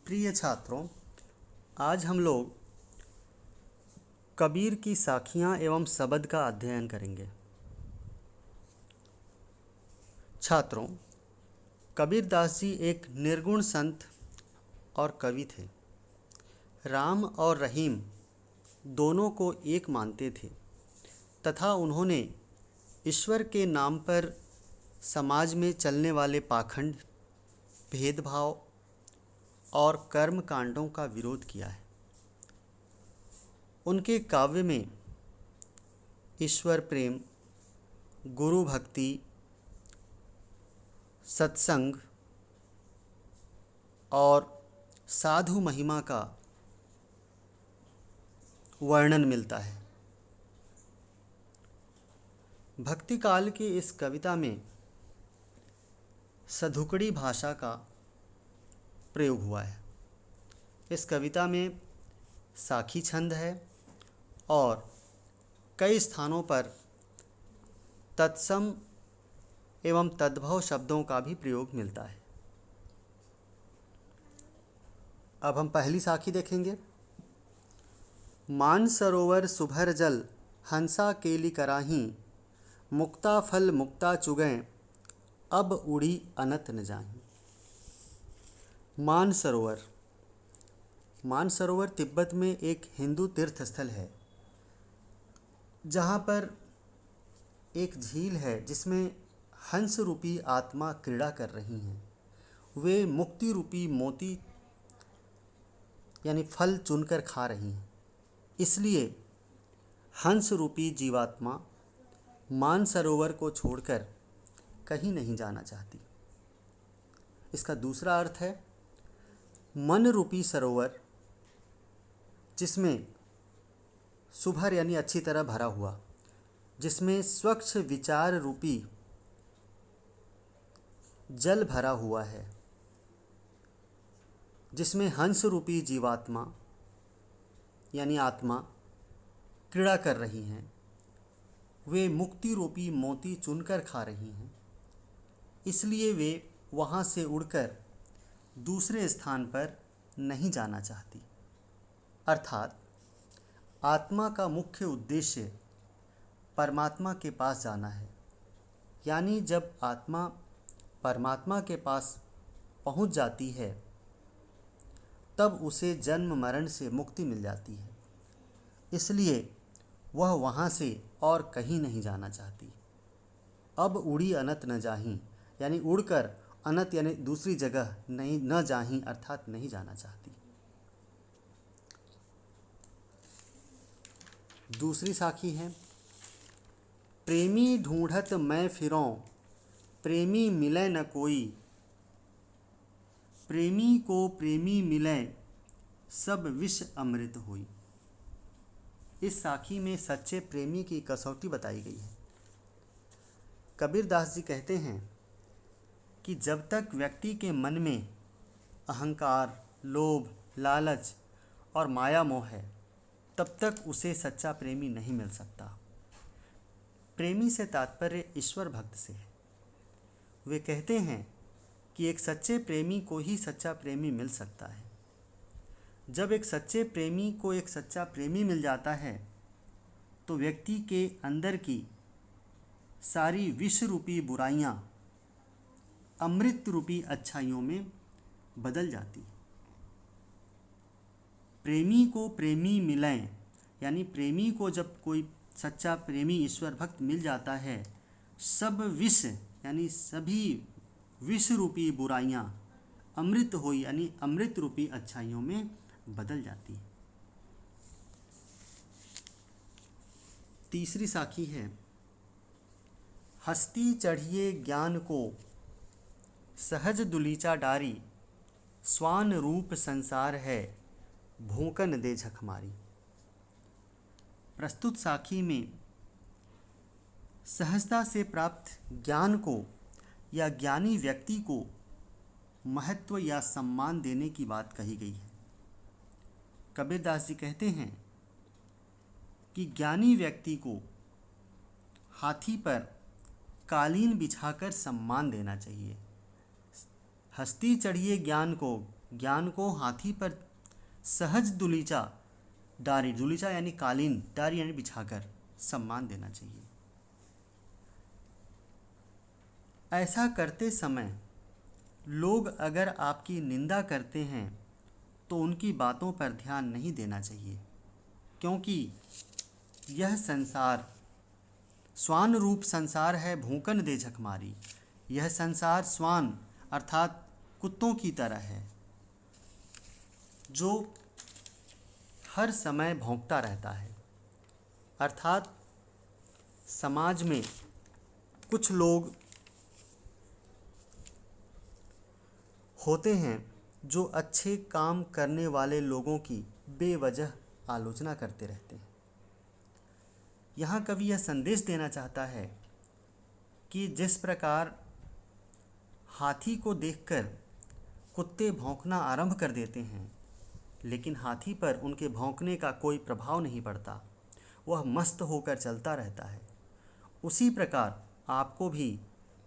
प्रिय छात्रों, आज हम लोग कबीर की साखियाँ एवं शब्द का अध्ययन करेंगे। छात्रों, कबीर दास जी एक निर्गुण संत और कवि थे। राम और रहीम दोनों को एक मानते थे तथा उन्होंने ईश्वर के नाम पर समाज में चलने वाले पाखंड, भेदभाव और कर्म कांडों का विरोध किया है। उनके काव्य में ईश्वर प्रेम, गुरु भक्ति, सत्संग और साधु महिमा का वर्णन मिलता है। भक्ति काल की इस कविता में सधुकड़ी भाषा का प्रयोग हुआ है। इस कविता में साखी छंद है और कई स्थानों पर तत्सम एवं तद्भव शब्दों का भी प्रयोग मिलता है। अब हम पहली साखी देखेंगे। मानसरोवर सुभर जल हंसा केली कराही, मुक्ता फल मुक्ता चुगें अब उड़ी अनत न जाही। मानसरोवर तिब्बत में एक हिंदू तीर्थ स्थल है, जहाँ पर एक झील है जिसमें हंस रूपी आत्मा क्रीड़ा कर रही हैं। वे मुक्ति रूपी मोती यानी फल चुनकर खा रही हैं। इसलिए हंस रूपी जीवात्मा मानसरोवर को छोड़कर कहीं नहीं जाना चाहती। इसका दूसरा अर्थ है मन रूपी सरोवर, जिसमें सुभर यानी अच्छी तरह भरा हुआ, जिसमें स्वच्छ विचार रूपी जल भरा हुआ है, जिसमें हंस रूपी जीवात्मा यानी आत्मा क्रीड़ा कर रही हैं। वे मुक्ति रूपी मोती चुनकर खा रही हैं। इसलिए वे वहाँ से उड़कर दूसरे स्थान पर नहीं जाना चाहती। अर्थात आत्मा का मुख्य उद्देश्य परमात्मा के पास जाना है। यानी जब आत्मा परमात्मा के पास पहुँच जाती है, तब उसे जन्म मरण से मुक्ति मिल जाती है। इसलिए वह वहाँ से और कहीं नहीं जाना चाहती। अब उड़ी अनत न जाही, यानी उड़कर अनत यानी दूसरी जगह नहीं न जाही, अर्थात नहीं जाना चाहती। दूसरी साखी है। प्रेमी ढूंढत मैं फिरों, प्रेमी मिले न कोई, प्रेमी को प्रेमी मिले सब विष अमृत होई। इस साखी में सच्चे प्रेमी की कसौटी बताई गई है। कबीर दास जी कहते हैं कि जब तक व्यक्ति के मन में अहंकार, लोभ, लालच और माया मोह है, तब तक उसे सच्चा प्रेमी नहीं मिल सकता। प्रेमी से तात्पर्य ईश्वर भक्त से है। वे कहते हैं कि एक सच्चे प्रेमी को ही सच्चा प्रेमी मिल सकता है। जब एक सच्चे प्रेमी को एक सच्चा प्रेमी मिल जाता है, तो व्यक्ति के अंदर की सारी विष रूपी बुराइयां अमृत रूपी अच्छाइयों में बदल जाती। प्रेमी को प्रेमी मिलें, यानी प्रेमी को जब कोई सच्चा प्रेमी ईश्वर भक्त मिल जाता है, सब विष यानी सभी विष रूपी बुराइयां अमृत होई यानी अमृत रूपी अच्छाइयों में बदल जाती। तीसरी साखी है। हस्ती चढ़िए ज्ञान को सहज दुलीचा डारी, स्वान रूप संसार है भूकन दे झखमारी। प्रस्तुत साखी में सहजता से प्राप्त ज्ञान को या ज्ञानी व्यक्ति को महत्व या सम्मान देने की बात कही गई है। कबीर दास जी कहते हैं कि ज्ञानी व्यक्ति को हाथी पर कालीन बिछाकर सम्मान देना चाहिए। हस्ती चढ़िए ज्ञान को ज्ञान को हाथी पर सहज दुलीचा डारी, दुलीचा यानी कालीन, डारी यानी बिछाकर सम्मान देना चाहिए। ऐसा करते समय लोग अगर आपकी निंदा करते हैं तो उनकी बातों पर ध्यान नहीं देना चाहिए, क्योंकि यह संसार स्वान रूप संसार है, भूकन दे झक मारी। यह संसार स्वान अर्थात कुत्तों की तरह है, जो हर समय भौंकता रहता है। अर्थात समाज में कुछ लोग होते हैं जो अच्छे काम करने वाले लोगों की बेवजह आलोचना करते रहते हैं। यहाँ कवि यह संदेश देना चाहता है कि जिस प्रकार हाथी को देखकर कुत्ते भौंकना आरंभ कर देते हैं, लेकिन हाथी पर उनके भौंकने का कोई प्रभाव नहीं पड़ता, वह मस्त होकर चलता रहता है, उसी प्रकार आपको भी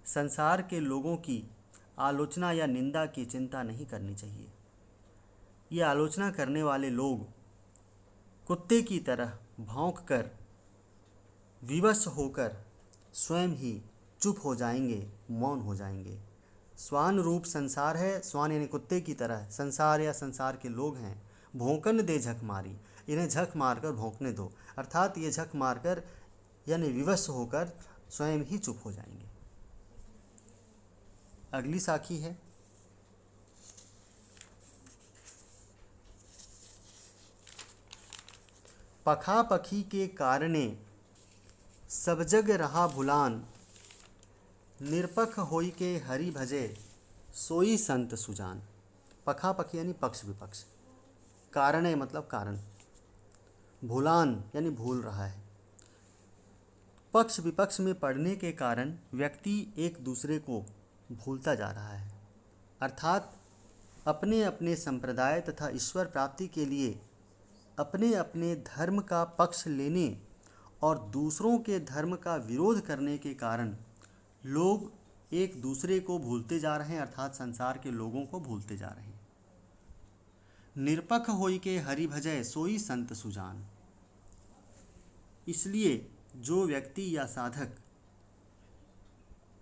संसार के लोगों की आलोचना या निंदा की चिंता नहीं करनी चाहिए। ये आलोचना करने वाले लोग कुत्ते की तरह भौंककर विवश होकर स्वयं ही चुप हो जाएंगे, मौन हो जाएंगे। स्वान रूप संसार है, स्वान यानी कुत्ते की तरह संसार या संसार के लोग हैं। भौंकन दे झक मारी, इन्हें झक मारकर भौंकने दो, अर्थात ये झक मारकर यानी विवश होकर स्वयं ही चुप हो जाएंगे। अगली साखी है, पखा पखी के कारणे सब जग रहा भुलान, निरपख होई के हरि भजे सोई संत सुजान। पखा पखी यानी पक्ष विपक्ष, कारणे मतलब कारण, भुलान यानी भूल रहा है। पक्ष विपक्ष में पड़ने के कारण व्यक्ति एक दूसरे को भूलता जा रहा है, अर्थात अपने अपने संप्रदाय तथा ईश्वर प्राप्ति के लिए अपने अपने धर्म का पक्ष लेने और दूसरों के धर्म का विरोध करने के कारण लोग एक दूसरे को भूलते जा रहे हैं, अर्थात संसार के लोगों को भूलते जा रहे हैं। निरपख होई के हरि भजय सोई संत सुजान, इसलिए जो व्यक्ति या साधक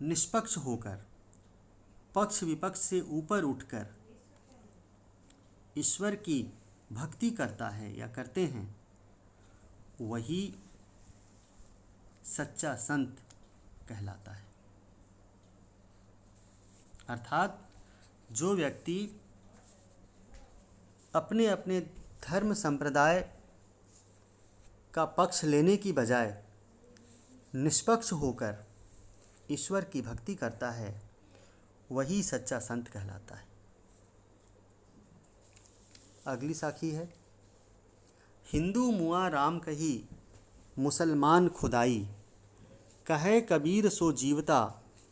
निष्पक्ष होकर पक्ष विपक्ष से ऊपर उठकर ईश्वर की भक्ति करता है या करते हैं, वही सच्चा संत कहलाता है। अर्थात जो व्यक्ति अपने अपने धर्म संप्रदाय का पक्ष लेने की बजाय निष्पक्ष होकर ईश्वर की भक्ति करता है, वही सच्चा संत कहलाता है। अगली साखी है, हिंदू मुआ राम कही मुसलमान खुदाई, कहे कबीर सो जीवता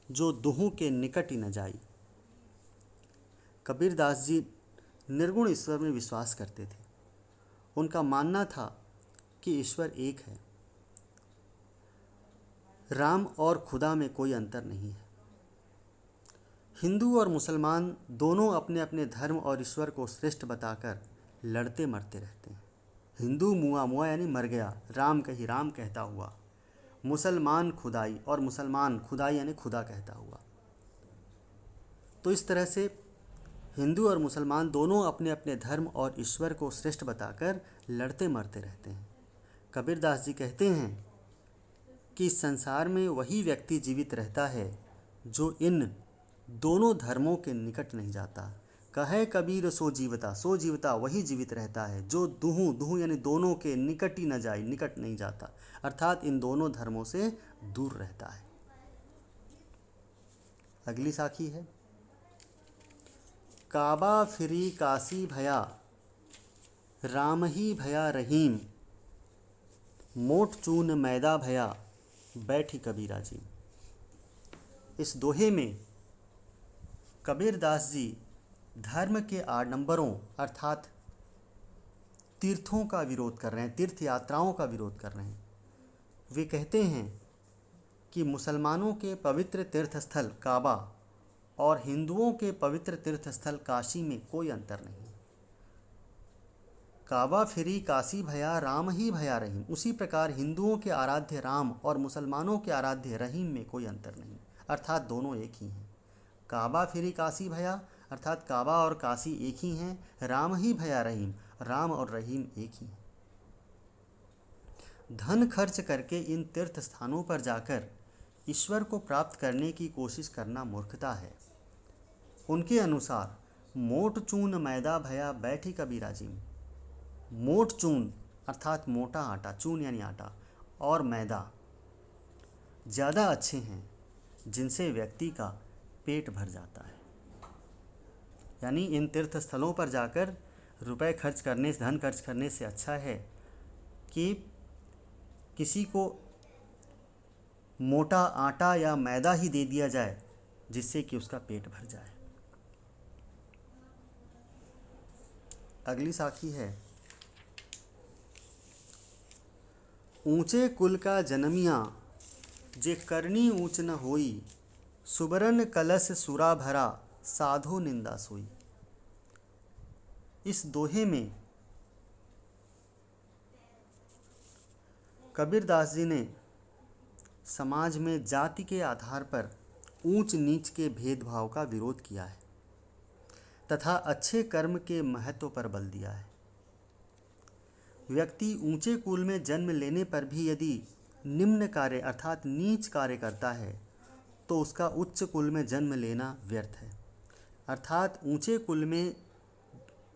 जो दुहू के निकट ही न जाई। कबीर दास जी निर्गुण ईश्वर में विश्वास करते थे। उनका मानना था कि ईश्वर एक है, राम और खुदा में कोई अंतर नहीं है। हिंदू और मुसलमान दोनों अपने अपने धर्म और ईश्वर को श्रेष्ठ बताकर लड़ते मरते रहते हैं। हिंदू मुआ, मुआ यानी मर गया, राम कही राम कहता हुआ, मुसलमान खुदाई और मुसलमान खुदाई यानी खुदा कहता हुआ। तो इस तरह से हिंदू और मुसलमान दोनों अपने अपने धर्म और ईश्वर को श्रेष्ठ बताकर लड़ते मरते रहते हैं। कबीर दास जी कहते हैं कि इस संसार में वही व्यक्ति जीवित रहता है जो इन दोनों धर्मों के निकट नहीं जाता। कहे कबीर सो जीवता वही जीवित रहता है जो दुहू यानी दोनों के निकट ही न जाए, निकट नहीं जाता, अर्थात इन दोनों धर्मों से दूर रहता है। अगली साखी है, काबा फिरी काशी भया राम ही भया रहीम, मोट चून मैदा भया बैठी कबीरा जी। इस दोहे में कबीर दास जी धर्म के आडंबरों अर्थात तीर्थों का विरोध कर रहे हैं, तीर्थ यात्राओं का विरोध कर रहे हैं। वे कहते हैं कि मुसलमानों के पवित्र तीर्थ स्थल काबा और हिंदुओं के पवित्र तीर्थस्थल काशी में कोई अंतर नहीं। काबा फिरी काशी भया राम ही भया रहीम। उसी प्रकार हिंदुओं के आराध्य राम और मुसलमानों के आराध्य रहीम में कोई अंतर नहीं, अर्थात दोनों एक ही हैं। काबा फिरी काशी भया अर्थात काबा और काशी एक ही हैं। राम ही भया रहीम, राम और रहीम एक ही हैं। धन खर्च करके इन तीर्थ स्थानों पर जाकर ईश्वर को प्राप्त करने की कोशिश करना मूर्खता है। उनके अनुसार मोट चून मैदा भया बैठी कबीरा जी। मोट चून अर्थात मोटा आटा, चून यानी आटा, और मैदा ज़्यादा अच्छे हैं जिनसे व्यक्ति का पेट भर जाता है। यानी इन तीर्थ स्थलों पर जाकर रुपए खर्च करने से, धन खर्च करने से अच्छा है कि किसी को मोटा आटा या मैदा ही दे दिया जाए जिससे कि उसका पेट भर जाए। अगली साखी है, ऊंचे कुल का जनमिया जे करनी ऊंच न होई, सुबरन कलश सुरा भरा साधु निंदा सोई। इस दोहे में कबीरदास जी ने समाज में जाति के आधार पर ऊंच नीच के भेदभाव का विरोध किया है तथा अच्छे कर्म के महत्व पर बल दिया है। व्यक्ति ऊंचे कुल में जन्म लेने पर भी यदि निम्न कार्य अर्थात नीच कार्य करता है तो उसका उच्च कुल में जन्म लेना व्यर्थ है। अर्थात ऊंचे कुल में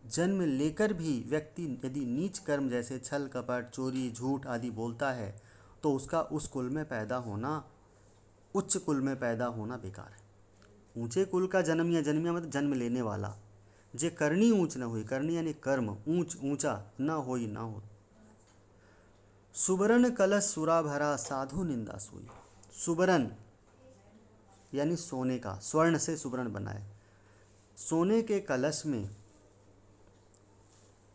जन्म लेकर भी व्यक्ति यदि नीच कर्म जैसे छल कपट चोरी झूठ आदि बोलता है तो उसका उस कुल में पैदा होना, उच्च कुल में पैदा होना बेकार है। ऊंचे कुल का जन्मिया, जन्मिया मतलब जन्म लेने वाला, जे करनी ऊंच न हुई, करनी यानी कर्म, ऊंच ऊंचा न होई न हो। सुबरन कलश सुरा भरा साधु निंदा सोई। सुबरन यानी सोने का, स्वर्ण से सुबरन बनाए। सोने के कलश में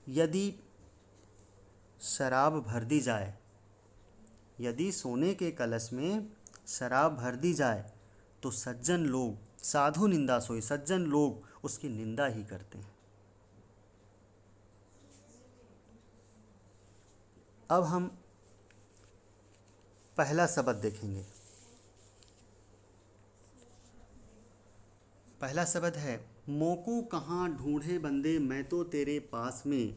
यदि शराब भर दी जाए, यदि सोने के कलश में शराब भर दी जाए तो सज्जन लोग, साधु निंदा सोई, सज्जन लोग उसकी निंदा ही करते हैं। अब हम पहला शब्द देखेंगे। पहला शब्द है, मोको कहाँ ढूंढे बंदे मैं तो तेरे पास में,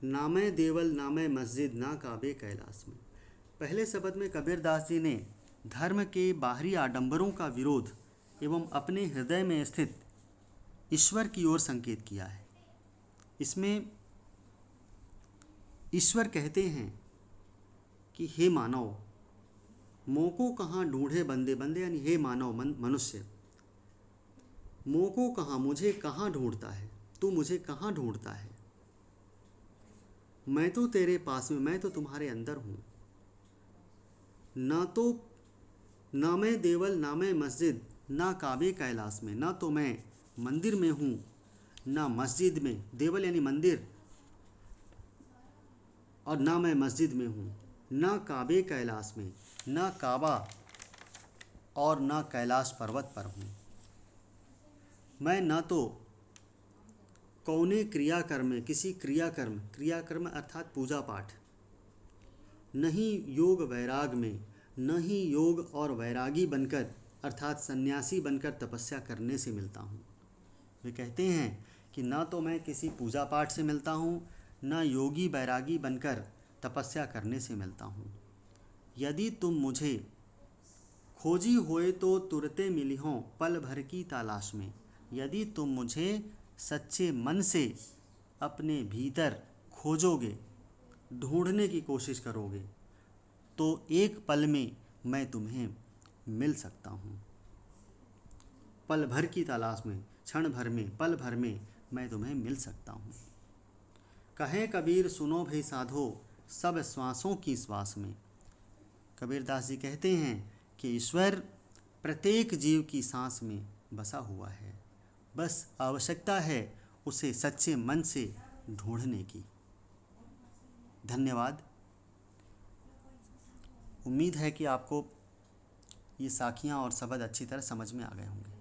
नामे देवल नामे मस्जिद ना काबे कैलाश में। पहले शब्द में कबीरदास जी ने धर्म के बाहरी आडंबरों का विरोध एवं अपने हृदय में स्थित ईश्वर की ओर संकेत किया है। इसमें ईश्वर कहते हैं कि हे मानव, मोको कहाँ ढूंढे बंदे, बंदे यानी हे मानव मनुष्य, मोको कहाँ, मुझे कहाँ ढूंढता है, तू मुझे कहाँ ढूंढता है, मैं तो तेरे पास में, मैं तो तुम्हारे अंदर हूँ। ना तो ना मैं देवल ना मैं मस्जिद ना काबे कैलाश में, ना तो मैं मंदिर में हूँ ना मस्जिद में, देवल यानी मंदिर, और ना मैं मस्जिद में हूँ, ना काबे कैलाश में, ना काबा और ना कैलाश पर्वत पर हूँ। मैं ना तो कौने क्रियाकर्म में, किसी क्रियाकर्म, क्रियाकर्म अर्थात पूजा पाठ, नहीं योग वैराग में, न ही योग और वैरागी बनकर अर्थात सन्यासी बनकर तपस्या करने से मिलता हूँ। वे कहते हैं कि ना तो मैं किसी पूजा पाठ से मिलता हूँ, न योगी वैरागी बनकर तपस्या करने से मिलता हूँ। यदि तुम मुझे खोजी होए तो तुरते मिली हों पल भर की तलाश में। यदि तुम मुझे सच्चे मन से अपने भीतर खोजोगे, ढूंढने की कोशिश करोगे, तो एक पल में मैं तुम्हें मिल सकता हूँ। पल भर की तलाश में, क्षण भर में, पल भर में मैं तुम्हें मिल सकता हूँ। कहे कबीर सुनो भई साधो सब श्वासों की श्वास में। कबीरदास जी कहते हैं कि ईश्वर प्रत्येक जीव की सांस में बसा हुआ है, बस आवश्यकता है उसे सच्चे मन से ढूंढने की। धन्यवाद। उम्मीद है कि आपको ये साखियाँ और शब्द अच्छी तरह समझ में आ गए होंगे।